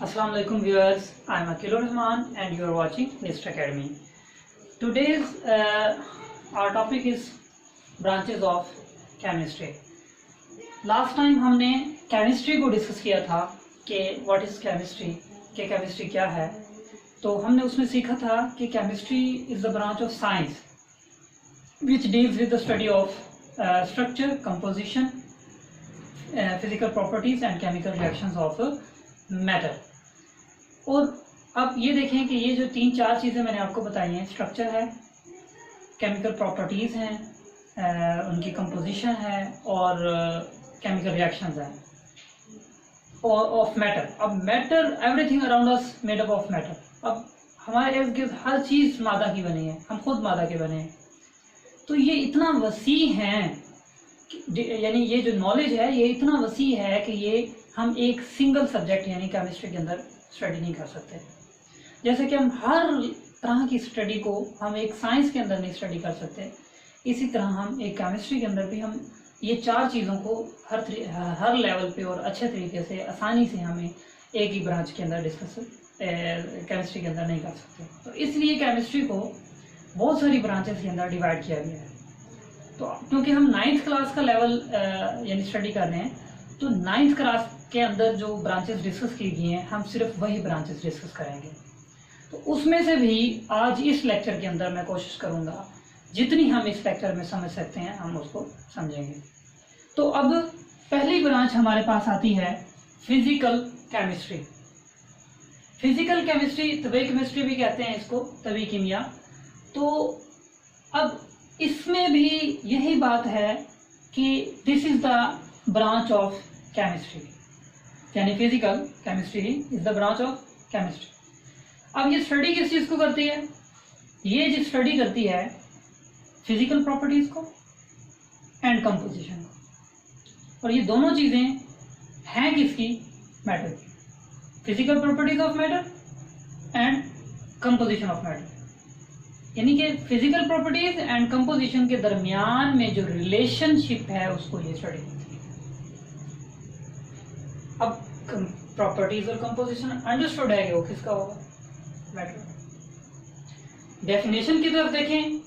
Assalamu alaikum viewers, I am Akil Rahman and you are watching NIST Academy. Today's our topic is branches of chemistry. Last time हमने chemistry को discuss किया था कि what is chemistry, कि chemistry क्या है. तो हमने उसमें सीखा था कि chemistry is the branch of science which deals with the study of structure, composition, physical properties and chemical reactions of matter. और अब ये देखें कि ये जो 3-4 चीज़ें मैंने आपको बताई हैं, स्ट्रक्चर है, केमिकल प्रॉपर्टीज़ हैं, उनकी कंपोजिशन है और केमिकल रिएक्शंस हैं ऑफ मैटर. अब matter, everything around us made up of matter. अब हमारे इर्द गिर्द हर चीज़ मादा की बनी है, हम खुद मादा के बने हैं. तो ये इतना वसी है, यानी ये जो नॉलेज है ये इतना वसी है कि ये हम एक सिंगल सब्जेक्ट यानी केमिस्ट्री के अंदर स्टडी नहीं कर सकते. जैसे कि हम हर तरह की स्टडी को हम एक साइंस के अंदर नहीं स्टडी कर सकते, इसी तरह हम एक केमिस्ट्री के अंदर भी हम ये 4 चीज़ों को हर लेवल पे और अच्छे तरीके से आसानी से हमें एक ही ब्रांच के अंदर डिस्कस केमिस्ट्री के अंदर नहीं कर सकते. तो इसलिए केमिस्ट्री को बहुत सारी ब्रांचेस के अंदर डिवाइड किया गया है. तो क्योंकि हम 9th क्लास का लेवल यानी स्टडी कर रहे हैं, तो 9th क्लास के अंदर जो ब्रांचेस डिस्कस की गई हैं हम सिर्फ वही ब्रांचेस डिस्कस करेंगे. तो उसमें से भी आज इस लेक्चर के अंदर मैं कोशिश करूंगा जितनी हम इस लेक्चर में समझ सकते हैं हम उसको समझेंगे. तो अब पहली ब्रांच हमारे पास आती है फिजिकल केमिस्ट्री. फिजिकल केमिस्ट्री, तभी केमिस्ट्री भी कहते हैं इसको, तभी कीमिया. तो अब इसमें भी यही बात है कि this is the branch of chemistry, यानी physical chemistry is the branch of chemistry. अब ये स्टडी किस चीज़ को करती है? ये जो स्टडी करती है फिजिकल प्रॉपर्टीज को एंड कंपोजिशन को. और ये दोनों चीज़ें हैं किसकी? मैटर की. Physical properties of matter and composition of matter. यानी कि फिजिकल प्रॉपर्टीज एंड कंपोजिशन के दरमियान में जो रिलेशनशिप है उसको ये स्टडी करती है. अब प्रॉपर्टीज और कंपोजिशन अंडरस्टूड है कि वो किसका होगा? मैटर. डेफिनेशन की तरफ देखें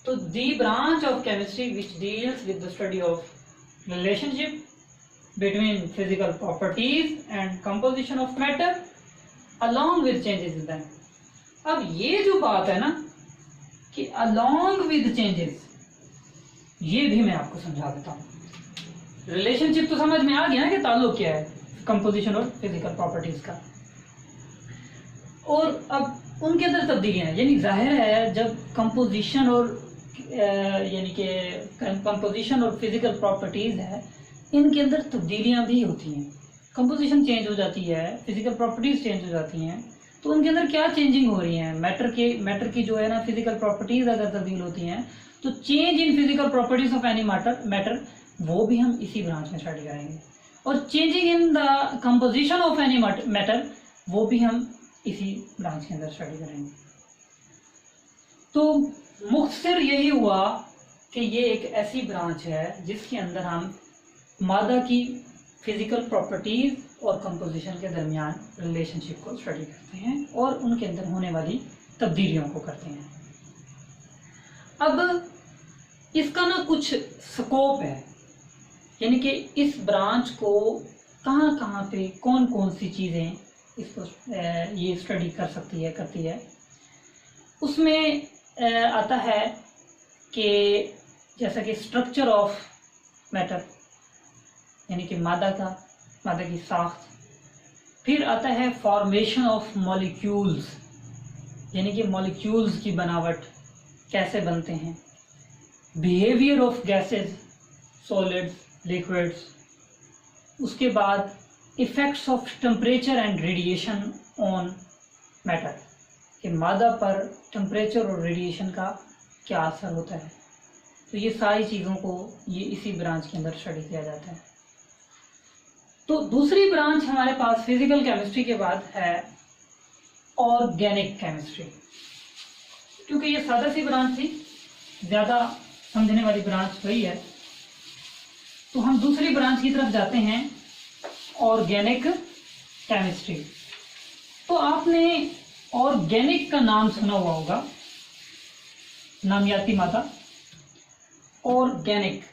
तो दी branch of chemistry which deals with the study of relationship between physical properties and composition of matter along with changes in them. अब ये जो बात है ना कि अलॉन्ग विद चेंजेस, ये भी मैं आपको समझा देता हूँ. रिलेशनशिप तो समझ में आ गया ना कि ताल्लुक क्या है कंपोजिशन और फिजिकल प्रॉपर्टीज का. और अब उनके अंदर तब्दीलियां हैं, यानी जाहिर है जब कंपोजिशन और यानी कि कंपोजिशन और फिजिकल प्रॉपर्टीज है इनके अंदर तब्दीलियां भी होती हैं. कंपोजिशन चेंज हो जाती है, फिजिकल प्रॉपर्टीज चेंज हो जाती हैं. तो उनके अंदर क्या चेंजिंग हो रही है? मैटर की जो है ना फिजिकल प्रॉपर्टीज अगर तब्दील होती हैं तो change in physical properties of any matter वो भी हम इसी ब्रांच में स्टडी करेंगे. और changing in the composition of any matter वो भी हम इसी ब्रांच के अंदर स्टडी करेंगे. तो मुख्तसर यही हुआ कि ये एक ऐसी ब्रांच है जिसके अंदर हम मादा की फिजिकल प्रॉपर्टीज और कंपोजिशन के दरमियान रिलेशनशिप को स्टडी करते हैं और उनके अंदर होने वाली तब्दीलियों को करते हैं. अब इसका ना कुछ स्कोप है, यानी कि इस ब्रांच को कहाँ कहाँ पे कौन कौन सी चीज़ें इसको ये स्टडी कर सकती है, करती है. उसमें आता है कि जैसा कि स्ट्रक्चर ऑफ मैटर, यानी कि मादा की साख्त. फिर आता है फॉर्मेशन ऑफ मॉलिक्यूल्स, यानी कि मॉलिक्यूल्स की बनावट कैसे बनते हैं. Behaviour of gases, solids, liquids. उसके बाद effects of temperature and radiation on matter, कि मादा पर टेम्परेचर और रेडिएशन का क्या असर होता है. तो ये सारी चीज़ों को ये इसी ब्रांच के अंदर स्टडी किया जाता है. तो दूसरी ब्रांच हमारे पास फिजिकल केमिस्ट्री के बाद है ऑर्गेनिक केमिस्ट्री. क्योंकि ये सादा सी ब्रांच थी, ज़्यादा समझने वाली ब्रांच वही है, तो हम दूसरी ब्रांच की तरफ जाते हैं ऑर्गेनिक केमिस्ट्री. तो आपने ऑर्गेनिक का नाम सुना हुआ होगा, नामियाती मादा। ऑर्गेनिक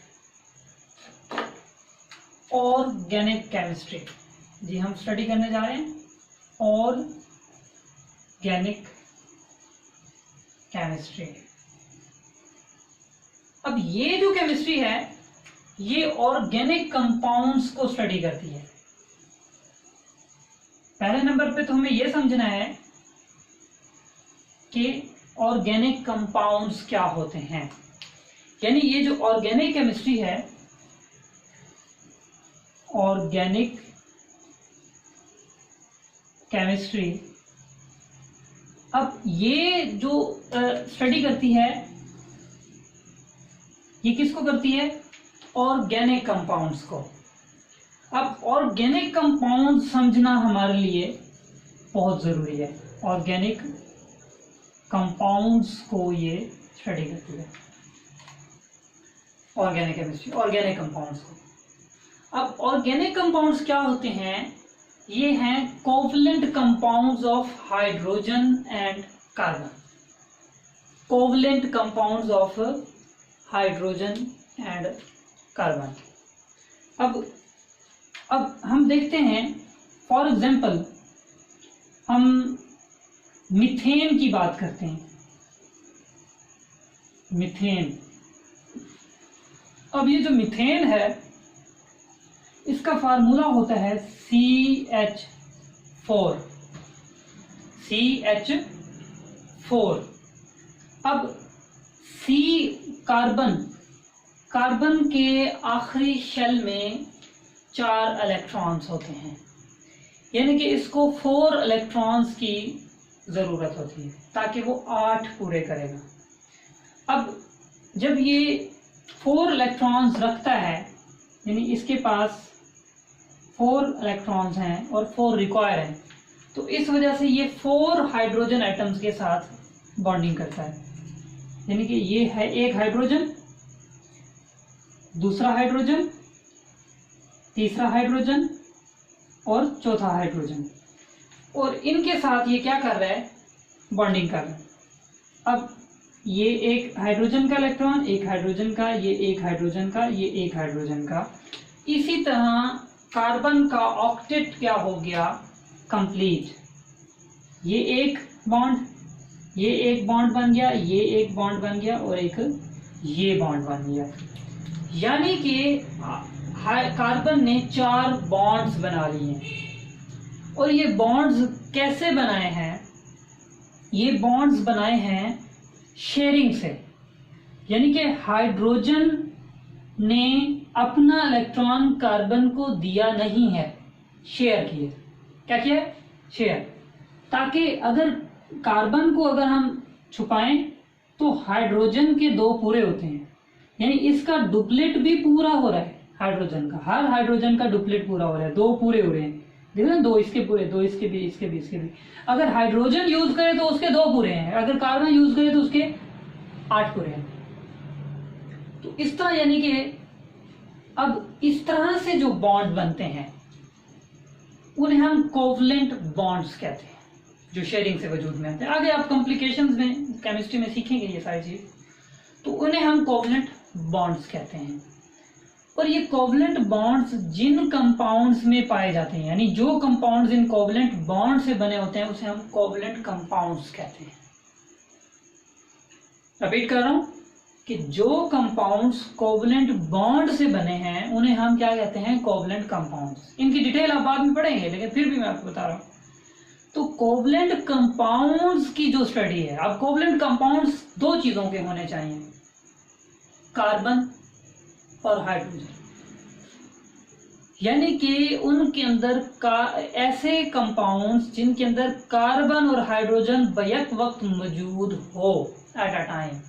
केमिस्ट्री, जी हम स्टडी करने जा रहे हैं ऑर्गेनिक केमिस्ट्री। अब ये जो केमिस्ट्री है ये ऑर्गेनिक कंपाउंड्स को स्टडी करती है। पहले नंबर पे तो हमें यह समझना है कि ऑर्गेनिक कंपाउंड्स क्या होते हैं। यानी ये जो ऑर्गेनिक केमिस्ट्री है, ऑर्गेनिक केमिस्ट्री, अब ये जो स्टडी करती है, ये किसको करती है? ऑर्गेनिक कंपाउंड्स को। अब ऑर्गेनिक कंपाउंड समझना हमारे लिए बहुत जरूरी है। ऑर्गेनिक कंपाउंड्स को ये स्टडी करती है, ऑर्गेनिक केमिस्ट्री, ऑर्गेनिक कंपाउंड्स को। अब ऑर्गेनिक कंपाउंड्स क्या होते हैं? ये हैं covalent compounds of hydrogen and carbon. Covalent compounds of hydrogen and carbon. अब हम देखते हैं, फॉर एग्जाम्पल हम मीथेन की बात करते हैं। मीथेन, अब ये जो मीथेन है इसका फार्मूला होता है CH4। CH4। अब C कार्बन के आखिरी शेल में 4 इलेक्ट्रॉन्स होते हैं, यानी कि इसको 4 इलेक्ट्रॉन्स की जरूरत होती है ताकि वो 8 पूरे करेगा। अब जब ये 4 इलेक्ट्रॉन्स रखता है, यानी इसके पास 4 इलेक्ट्रॉन्स हैं और 4 रिक्वायर हैं, तो इस वजह से ये 4 हाइड्रोजन एटम्स के साथ बॉन्डिंग करता है। यानी कि ये है एक हाइड्रोजन, दूसरा हाइड्रोजन, तीसरा हाइड्रोजन और चौथा हाइड्रोजन, और इनके साथ ये क्या कर रहा है? बॉन्डिंग कर रहा है। अब ये एक हाइड्रोजन का इलेक्ट्रॉन, एक हाइड्रोजन का, ये एक हाइड्रोजन का, ये एक हाइड्रोजन का। इसी तरह कार्बन का ऑक्टेट क्या हो गया? कंप्लीट। ये एक बॉन्ड, ये एक बॉन्ड बन गया, ये एक बॉन्ड बन गया और एक ये बॉन्ड बन गया। यानी कि कार्बन ने 4 बॉन्ड्स बना लिए हैं। और ये बॉन्ड्स कैसे बनाए हैं? ये बॉन्ड्स बनाए हैं शेयरिंग से, यानी कि हाइड्रोजन ने अपना इलेक्ट्रॉन कार्बन को दिया नहीं है, शेयर किए। क्या किया? शेयर। ताकि अगर कार्बन को अगर हम छुपाएं तो हाइड्रोजन के 2 पूरे होते हैं, यानी इसका डुप्लेट भी पूरा हो रहा है। हाइड्रोजन का, हर हाइड्रोजन का डुप्लेट पूरा हो रहा है, 2 पूरे हो रहे हैं। देखो ना, 2 इसके पूरे, 2 इसके भी, इसके भी, इसके भी। अगर हाइड्रोजन यूज करे तो उसके 2 पूरे हैं, अगर कार्बन यूज करे तो उसके 8 पूरे हैं। तो इस तरह, यानी कि अब इस तरह से जो बॉन्ड बनते हैं उन्हें हम कोवलेंट बॉन्ड्स कहते हैं, जो शेयरिंग से वजूद में आते हैं। आगे आप कॉम्प्लिकेशंस में, केमिस्ट्री में सीखेंगे ये सारी चीज, तो उन्हें हम कोवलेंट बॉन्ड्स कहते हैं। और ये कोवलेंट बॉन्ड्स जिन कंपाउंड्स में पाए जाते हैं, यानी जो कंपाउंड्स इन कोवलेंट बॉन्ड से बने होते हैं, उसे हम कोवलेंट कंपाउंड्स कहते हैं। रिपीट कर रहा हूं कि जो कंपाउंड्स कोवलेंट बॉन्ड से बने हैं उन्हें हम क्या कहते हैं? Covalent compounds. इनकी डिटेल आप बाद में पढ़ेंगे, लेकिन फिर भी मैं आपको बता रहा हूं। तो कोवलेंट कंपाउंड्स की जो स्टडी है, अब कोवलेंट कंपाउंड्स 2 चीजों के होने चाहिए, कार्बन और हाइड्रोजन। यानी कि उनके अंदर ऐसे कंपाउंड्स जिनके अंदर कार्बन और हाइड्रोजन बैक वक्त मौजूद हो, एट अ टाइम,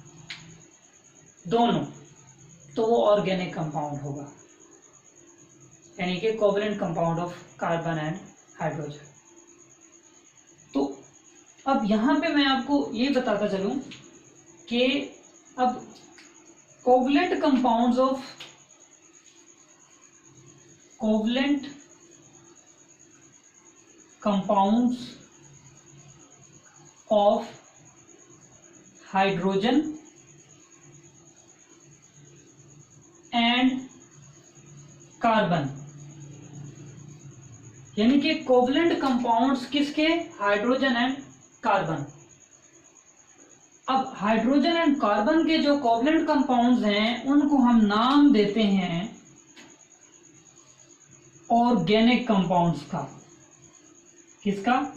दोनों, तो वो ऑर्गेनिक कंपाउंड होगा, यानी कि covalent compound of carbon and hydrogen. तो अब यहां पे मैं आपको ये बताता चलूं कि अब covalent compounds of of hydrogen and carbon, यानी कि कोवलेंट कंपाउंड्स किसके, हाइड्रोजन एंड कार्बन। अब हाइड्रोजन एंड कार्बन के जो कोवलेंट कंपाउंड्स हैं उनको हम नाम देते हैं ऑर्गेनिक कंपाउंड्स का। किसका,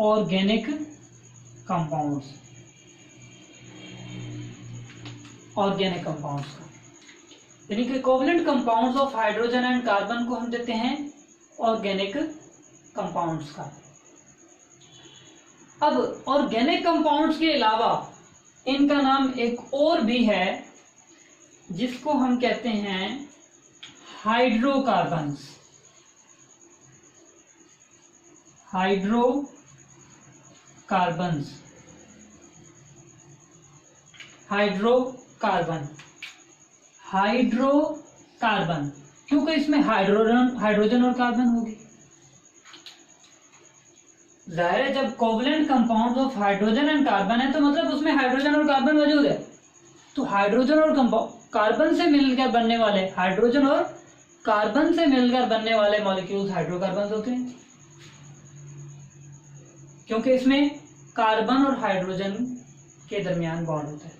ऑर्गेनिक कंपाउंड्स, ऑर्गेनिक कंपाउंड्स का, यानी कि covalent compounds of hydrogen and carbon को हम देते हैं ऑर्गेनिक कंपाउंड्स का। अब ऑर्गेनिक कंपाउंड्स के अलावा इनका नाम एक और भी है जिसको हम कहते हैं हाइड्रोकार्बन्स। हाइड्रोकार्बन्स, हाइड्रोकार्बन, हाइड्रोकार्बन, क्योंकि इसमें हाइड्रोजन और कार्बन होगी। जाहिर है जब covalent compound of hydrogen and carbon है तो मतलब उसमें हाइड्रोजन और कार्बन मौजूद है। तो हाइड्रोजन और कार्बन से मिलकर बनने वाले, हाइड्रोजन और कार्बन से मिलकर बनने वाले मॉलिक्यूल्स हाइड्रोकार्बन होते हैं, क्योंकि इसमें कार्बन और हाइड्रोजन के दरमियान बॉन्ड होता है।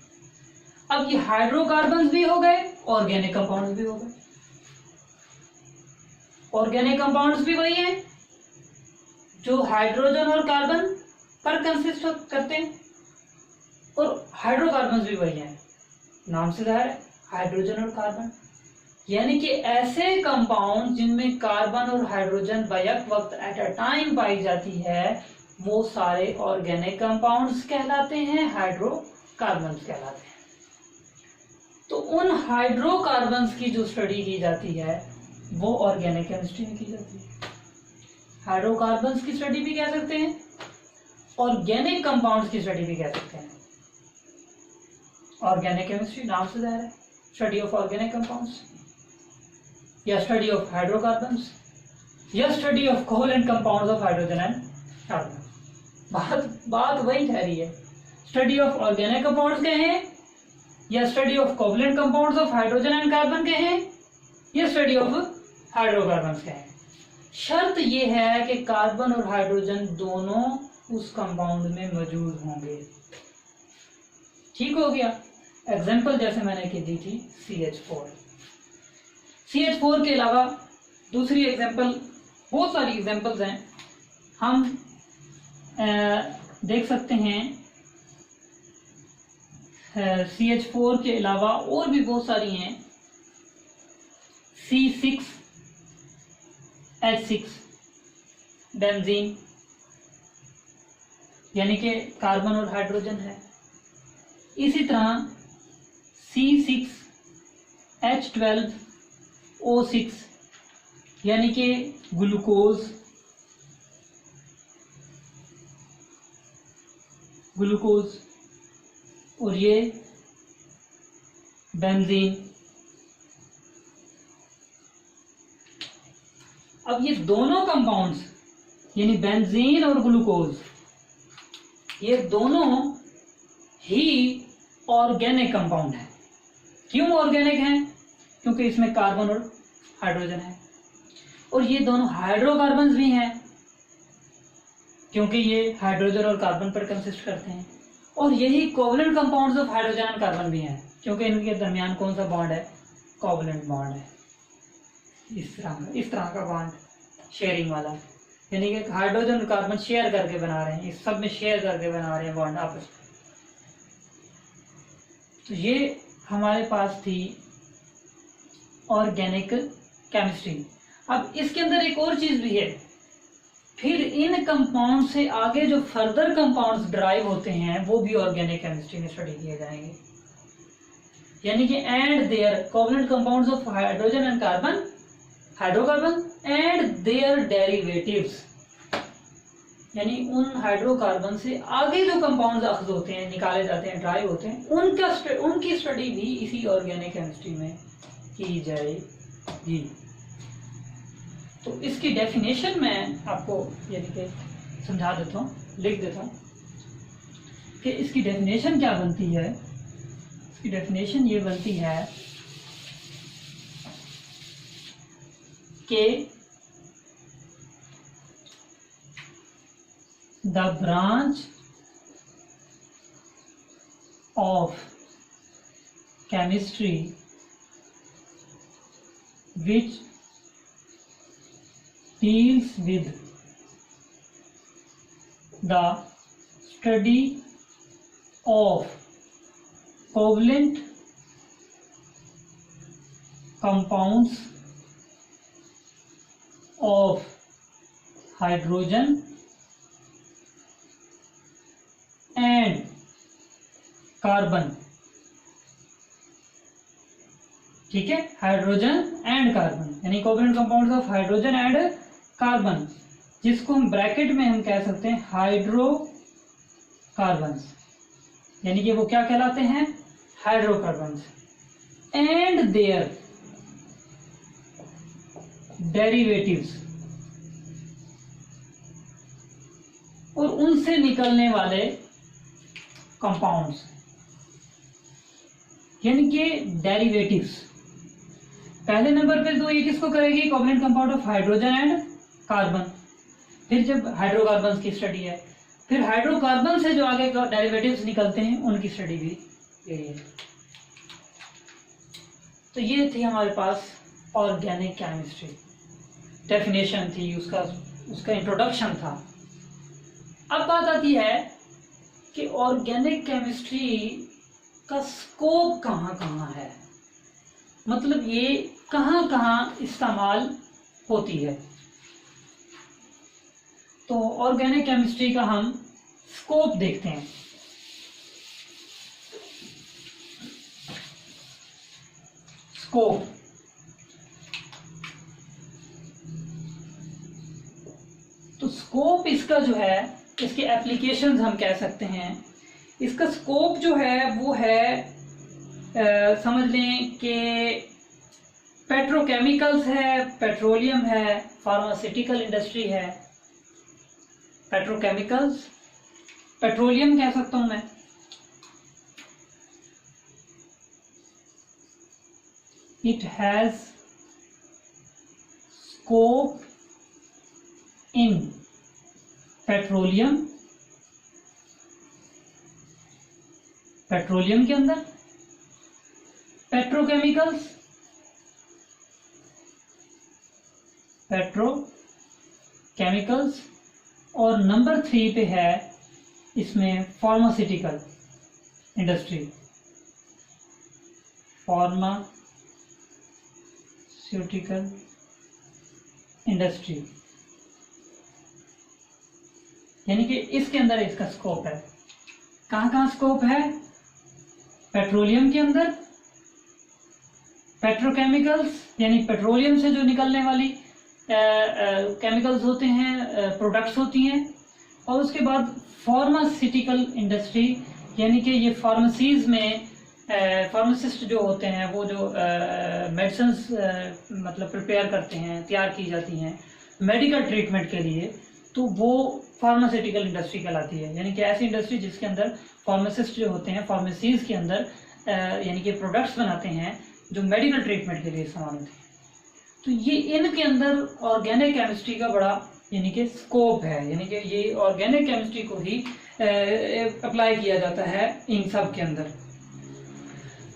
अब ये हाइड्रोकार्बन भी हो गए, ऑर्गेनिक कंपाउंड्स भी हो गए। ऑर्गेनिक कंपाउंड्स भी वही हैं जो हाइड्रोजन और कार्बन पर कंसिस्ट करते हैं, और हाइड्रोकार्बन्स भी वही हैं, नाम से जाहिर है हाइड्रोजन और कार्बन। यानी कि ऐसे कंपाउंड जिनमें कार्बन और हाइड्रोजन बैक वक्त एट अ टाइम पाई जाती है वो सारे ऑर्गेनिक कंपाउंड्स कहलाते हैं, हाइड्रोकार्बन्स कहलाते हैं। तो उन हाइड्रोकार्बन्स की जो स्टडी की जाती है वो ऑर्गेनिक केमिस्ट्री में की जाती है। हाइड्रोकार्बन्स की स्टडी भी कह सकते हैं, ऑर्गेनिक कंपाउंड्स की स्टडी भी कह सकते हैं। ऑर्गेनिक केमिस्ट्री नाम से जाहिर है स्टडी ऑफ ऑर्गेनिक कंपाउंड्स, या स्टडी ऑफ हाइड्रोकार्बन्स, या study of covalent compounds of hydrogen and carbon. बात वही ठहरी है, स्टडी ऑफ ऑर्गेनिक कंपाउंड्स कहें, या study of covalent compounds of hydrogen and carbon कहें, या स्टडी ऑफ हाइड्रोकार्बन्स कहें। शर्त यह है कि कार्बन और हाइड्रोजन दोनों उस कंपाउंड में मौजूद होंगे। ठीक हो गया। एग्जाम्पल जैसे मैंने की दी थी CH4। CH4 के अलावा दूसरी एग्जाम्पल, बहुत सारी एग्जाम्पल्स हैं, हम देख सकते हैं। CH4 के अलावा और भी बहुत सारी हैं, C6H6 बेंजीन, यानी कि कार्बन और हाइड्रोजन है। इसी तरह C6H12O6 यानी कि ग्लूकोज, और ये बेंजीन। अब ये दोनों कंपाउंड्स यानी बेंजीन और ग्लूकोज, ये दोनों ही ऑर्गेनिक कंपाउंड है। क्यों ऑर्गेनिक हैं? क्योंकि इसमें कार्बन और हाइड्रोजन है, और ये दोनों हाइड्रोकार्बन्स भी हैं क्योंकि ये हाइड्रोजन और कार्बन पर कंसिस्ट करते हैं, और यही covalent compounds of hydrogen and carbon भी हैं क्योंकि इनके दरमियान कौन सा बॉन्ड है? कोवलेंट बॉन्ड है। इस तरह का बॉन्ड शेयरिंग वाला, यानी कि हाइड्रोजन और कार्बन शेयर करके बना रहे हैं, इस सब में शेयर करके बना रहे हैं बॉन्ड आपस में। तो ये हमारे पास थी ऑर्गेनिक केमिस्ट्री। अब इसके अंदर एक और चीज भी है, फिर इन कंपाउंड से आगे जो फर्दर कंपाउंड्स ड्राइव होते हैं वो भी ऑर्गेनिक केमिस्ट्री में स्टडी किए जाएंगे, यानी कि and their covalent compounds of hydrogen and carbon, hydrocarbon and their derivatives, यानी उन हाइड्रोकार्बन से आगे जो कंपाउंड्स अखज होते हैं, निकाले जाते हैं, ड्राइव होते हैं, उनकी स्टडी भी इसी ऑर्गेनिक केमिस्ट्री में की जाएगी। तो इसकी डेफिनेशन मैं आपको यानी कि समझा देता हूँ, लिख देता हूँ। कि इसकी डेफिनेशन क्या बनती है। इसकी डेफिनेशन ये बनती है कि the branch of chemistry which deals with the study of covalent compounds of hydrogen and carbon, ठीक है, हाइड्रोजन एंड कार्बन, यानी covalent compounds of hydrogen and carbon, जिसको हम ब्रैकेट में हम कह सकते हैं हाइड्रोकार्बन्स, यानी कि वो क्या कहलाते हैं, हाइड्रोकार्बन्स, एंड देयर डेरिवेटिव्स, और उनसे निकलने वाले कंपाउंड्स, यानी कि डेरिवेटिव्स। पहले नंबर पे तो ये किसको करेगी, covalent compound of hydrogen and carbon. फिर जब हाइड्रोकार्बन्स की स्टडी है, फिर हाइड्रोकार्बन से जो आगे डेरिवेटिव्स निकलते हैं उनकी स्टडी भी यही है। तो ये थी हमारे पास ऑर्गेनिक केमिस्ट्री, डेफिनेशन थी, उसका इंट्रोडक्शन था। अब बात आती है कि ऑर्गेनिक केमिस्ट्री का स्कोप कहाँ कहाँ है, मतलब ये कहाँ कहाँ इस्तेमाल होती है। तो ऑर्गेनिक केमिस्ट्री का हम स्कोप देखते हैं। स्कोप, तो स्कोप इसका जो है, इसके एप्लीकेशंस हम कह सकते हैं। इसका स्कोप जो है वो है समझ लें कि पेट्रोकेमिकल्स है, पेट्रोलियम है, फार्मास्यूटिकल इंडस्ट्री है। पेट्रोकेमिकल्स, पेट्रोलियम कह सकता हूं मैं, it has scope in petroleum, petroleum के अंदर, पेट्रोकेमिकल्स, पेट्रोकेमिकल्स, और नंबर 3 पे है इसमें फार्मास्यूटिकल इंडस्ट्री, फार्मास्यूटिकल इंडस्ट्री, यानी कि इसके अंदर इसका स्कोप है। कहाँ कहाँ स्कोप है, पेट्रोलियम के अंदर, पेट्रोकेमिकल्स यानी पेट्रोलियम से जो निकलने वाली केमिकल्स होते हैं, प्रोडक्ट्स होती हैं, और उसके बाद फार्मास्यूटिकल इंडस्ट्री, यानी कि ये फार्मेसीज में फार्मासिस्ट जो होते हैं वो जो मेडिसिन्स मतलब प्रिपेयर करते हैं, तैयार की जाती हैं मेडिकल ट्रीटमेंट के लिए, तो वो फार्मास्यूटिकल इंडस्ट्री कहलाती है। यानी कि ऐसी इंडस्ट्री जिसके अंदर फार्मासिस्ट जो होते हैं फार्मेसीज के अंदर यानी कि प्रोडक्ट्स बनाते हैं जो मेडिकल ट्रीटमेंट के लिए इस्तेमाल होते हैं। तो ये इनके अंदर ऑर्गेनिक केमिस्ट्री का बड़ा यानी कि स्कोप है, यानी कि ये ऑर्गेनिक केमिस्ट्री को ही अप्लाई किया जाता है इन सब के अंदर।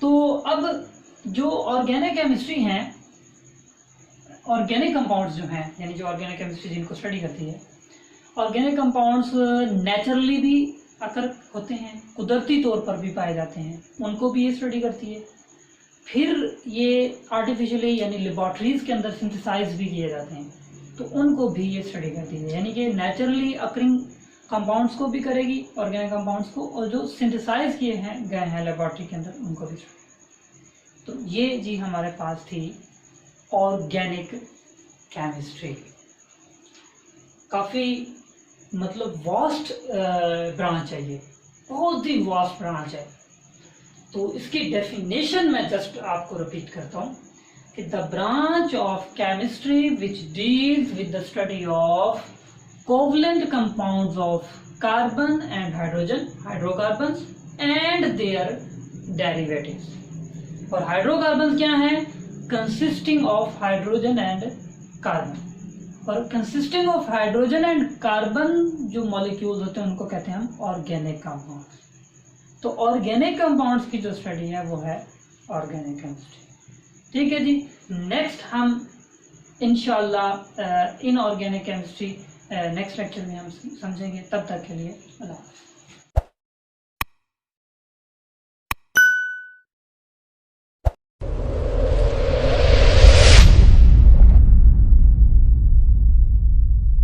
तो अब जो ऑर्गेनिक केमिस्ट्री हैं, ऑर्गेनिक कंपाउंड्स जो हैं, यानी जो ऑर्गेनिक केमिस्ट्री जिनको स्टडी करती है, ऑर्गेनिक कंपाउंड्स नेचुरली भी अकर होते हैं, कुदरती तौर पर भी पाए जाते हैं, उनको भी ये स्टडी करती है। फिर ये आर्टिफिशियली यानी लेबोरेटरीज के अंदर सिंथेसाइज भी किए जाते हैं, तो उनको भी ये स्टडी करती है। यानी कि नेचुरली अकरिंग कंपाउंड्स को भी करेगी, ऑर्गेनिक कंपाउंड्स को, और जो सिंथेसाइज किए हैं गए हैं लेबोरेटरी के अंदर उनको भी स्टडी। तो ये जी हमारे पास थी ऑर्गेनिक केमिस्ट्री। काफ़ी मतलब वास्ट ब्रांच है, ये बहुत ही वास्ट ब्रांच है। तो इसकी डेफिनेशन मैं जस्ट आपको रिपीट करता हूँ कि the branch of chemistry which deals with the study of covalent compounds of carbon and hydrogen, hydrocarbons and their derivatives. और हाइड्रोकार्बन क्या है? Consisting of hydrogen and carbon. और consisting of hydrogen and carbon जो molecules होते हैं उनको कहते हैं हम ऑर्गेनिक कंपाउंड्स। तो ऑर्गेनिक कंपाउंड्स की जो स्टडी है वो है ऑर्गेनिक केमिस्ट्री। ठीक है जी। नेक्स्ट हम इंशाल्लाह इनऑर्गेनिक केमिस्ट्री नेक्स्ट लेक्चर में हम समझेंगे। तब तक के लिए अल्लाह हाफ़िज़।